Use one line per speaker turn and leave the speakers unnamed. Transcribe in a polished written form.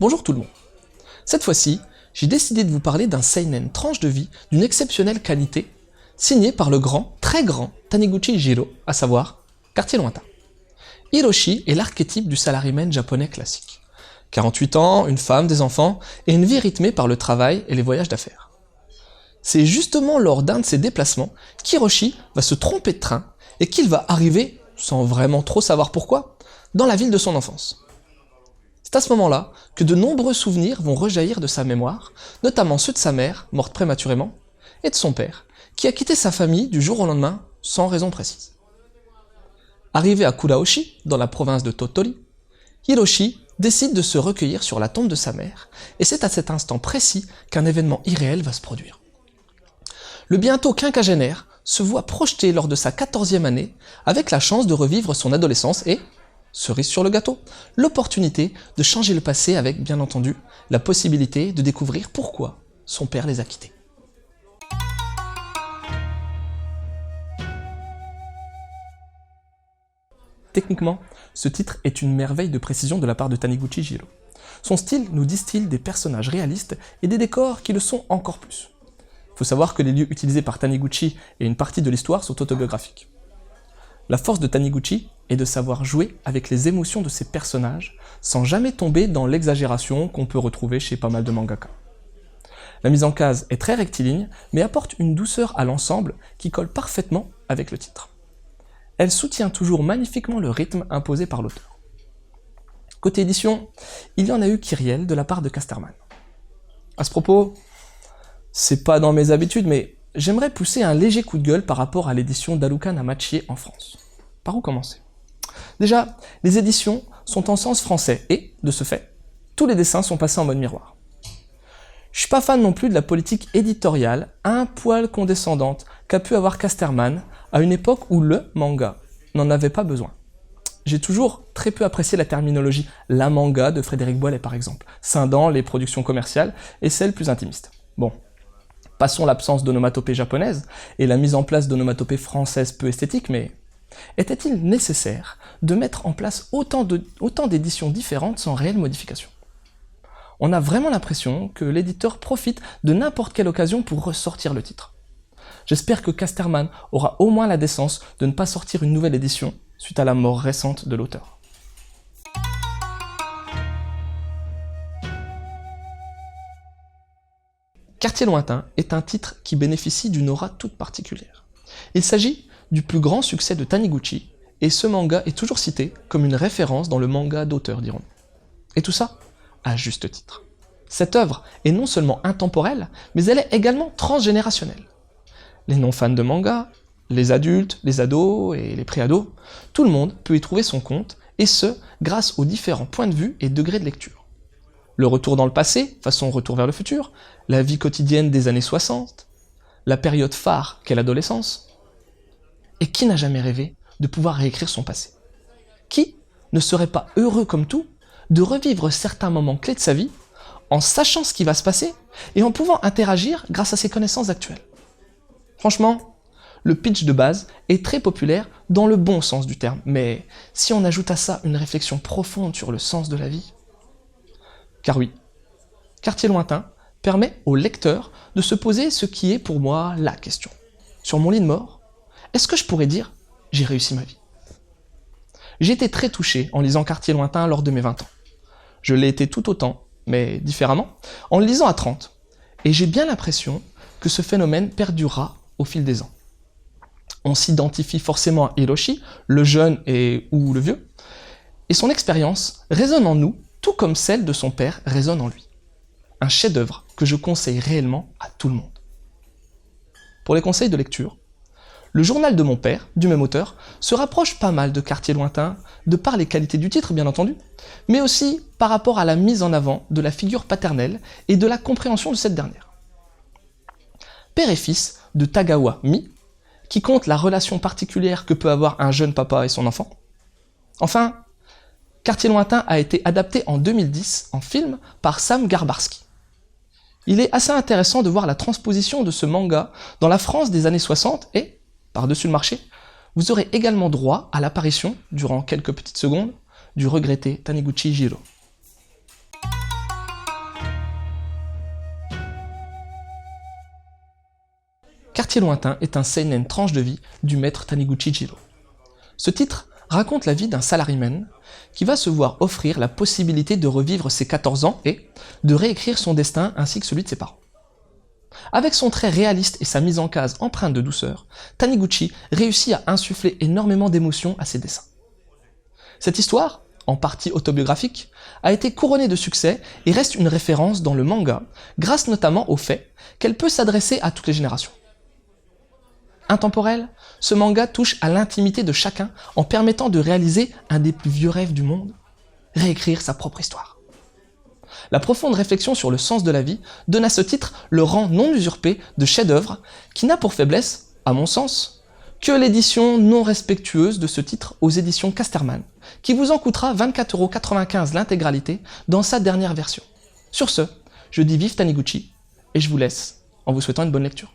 Bonjour tout le monde. Cette fois-ci, j'ai décidé de vous parler d'un seinen tranche de vie d'une exceptionnelle qualité, signé par le grand, très grand Taniguchi Jiro, à savoir Quartier Lointain. Hiroshi est l'archétype du salaryman japonais classique. 48 ans, une femme, des enfants, et une vie rythmée par le travail et les voyages d'affaires. C'est justement lors d'un de ses déplacements qu'Hiroshi va se tromper de train et qu'il va arriver, sans vraiment trop savoir pourquoi, dans la ville de son enfance. C'est à ce moment-là que de nombreux souvenirs vont rejaillir de sa mémoire, notamment ceux de sa mère, morte prématurément, et de son père, qui a quitté sa famille du jour au lendemain, sans raison précise. Arrivé à Kuraoshi, dans la province de Tottori, Hiroshi décide de se recueillir sur la tombe de sa mère, et c'est à cet instant précis qu'un événement irréel va se produire. Le bientôt quinquagénaire se voit projeté lors de sa 14e année, avec la chance de revivre son adolescence et, cerise sur le gâteau, l'opportunité de changer le passé avec, bien entendu, la possibilité de découvrir pourquoi son père les a quittés. Techniquement, ce titre est une merveille de précision de la part de Taniguchi Jiro. Son style nous distille des personnages réalistes et des décors qui le sont encore plus. Faut savoir que les lieux utilisés par Taniguchi et une partie de l'histoire sont autobiographiques. La force de Taniguchi est de savoir jouer avec les émotions de ses personnages sans jamais tomber dans l'exagération qu'on peut retrouver chez pas mal de mangaka. La mise en case est très rectiligne mais apporte une douceur à l'ensemble qui colle parfaitement avec le titre. Elle soutient toujours magnifiquement le rythme imposé par l'auteur. Côté édition, il y en a eu Kyriel de la part de Casterman. À ce propos, c'est pas dans mes habitudes, mais j'aimerais pousser un léger coup de gueule par rapport à l'édition d'Haruka Namachi en France. Par où commencer? Déjà, les éditions sont en sens français et, de ce fait, tous les dessins sont passés en mode miroir. Je suis pas fan non plus de la politique éditoriale un poil condescendante qu'a pu avoir Casterman à une époque où le manga n'en avait pas besoin. J'ai toujours très peu apprécié la terminologie « la manga » de Frédéric Boilet par exemple, scindant les productions commerciales et celles plus intimistes. Bon, passons l'absence d'onomatopée japonaise et la mise en place d'onomatopées françaises peu esthétiques, mais était-il nécessaire de mettre en place autant d'éditions différentes sans réelle modification? On a vraiment l'impression que l'éditeur profite de n'importe quelle occasion pour ressortir le titre. J'espère que Casterman aura au moins la décence de ne pas sortir une nouvelle édition suite à la mort récente de l'auteur. Quartier Lointain est un titre qui bénéficie d'une aura toute particulière. Il s'agit du plus grand succès de Taniguchi, et ce manga est toujours cité comme une référence dans le manga d'auteur, dirons-nous. Et tout ça à juste titre. Cette œuvre est non seulement intemporelle, mais elle est également transgénérationnelle. Les non-fans de manga, les adultes, les ados et les pré-ados, tout le monde peut y trouver son compte, et ce, grâce aux différents points de vue et degrés de lecture. Le retour dans le passé, façon retour vers le futur, la vie quotidienne des années 60, la période phare qu'est l'adolescence. Et qui n'a jamais rêvé de pouvoir réécrire son passé? Qui ne serait pas heureux comme tout de revivre certains moments clés de sa vie en sachant ce qui va se passer et en pouvant interagir grâce à ses connaissances actuelles? Franchement, le pitch de base est très populaire dans le bon sens du terme, mais si on ajoute à ça une réflexion profonde sur le sens de la vie... Car oui, Quartier Lointain permet au lecteur de se poser ce qui est pour moi la question. Sur mon lit de mort, est-ce que je pourrais dire « j'ai réussi ma vie » J'ai été très touché en lisant Quartier Lointain lors de mes 20 ans. Je l'ai été tout autant, mais différemment, en le lisant à 30. Et j'ai bien l'impression que ce phénomène perdurera au fil des ans. On s'identifie forcément à Hiroshi, le jeune ou le vieux, et son expérience résonne en nous, tout comme celle de son père résonne en lui. Un chef-d'œuvre que je conseille réellement à tout le monde. Pour les conseils de lecture, Le journal de mon père, du même auteur, se rapproche pas mal de Quartier Lointain, de par les qualités du titre bien entendu, mais aussi par rapport à la mise en avant de la figure paternelle et de la compréhension de cette dernière. Père et fils de Tagawa Mi, qui compte la relation particulière que peut avoir un jeune papa et son enfant. Enfin, Quartier Lointain a été adapté en 2010 en film par Sam Garbarski. Il est assez intéressant de voir la transposition de ce manga dans la France des années 60 et, par-dessus le marché, vous aurez également droit à l'apparition, durant quelques petites secondes, du regretté Taniguchi Jiro. quartier lointain est un seinen tranche de vie du maître Taniguchi Jiro. Ce titre raconte la vie d'un salaryman qui va se voir offrir la possibilité de revivre ses 14 ans et de réécrire son destin ainsi que celui de ses parents. Avec son trait réaliste et sa mise en case empreinte de douceur, Taniguchi réussit à insuffler énormément d'émotions à ses dessins. Cette histoire, en partie autobiographique, a été couronnée de succès et reste une référence dans le manga, grâce notamment au fait qu'elle peut s'adresser à toutes les générations. Intemporel, ce manga touche à l'intimité de chacun en permettant de réaliser un des plus vieux rêves du monde, réécrire sa propre histoire. La profonde réflexion sur le sens de la vie donne à ce titre le rang non usurpé de chef-d'œuvre qui n'a pour faiblesse, à mon sens, que l'édition non respectueuse de ce titre aux éditions Casterman, qui vous en coûtera 24,95€ l'intégralité dans sa dernière version. Sur ce, je dis vive Taniguchi et je vous laisse en vous souhaitant une bonne lecture.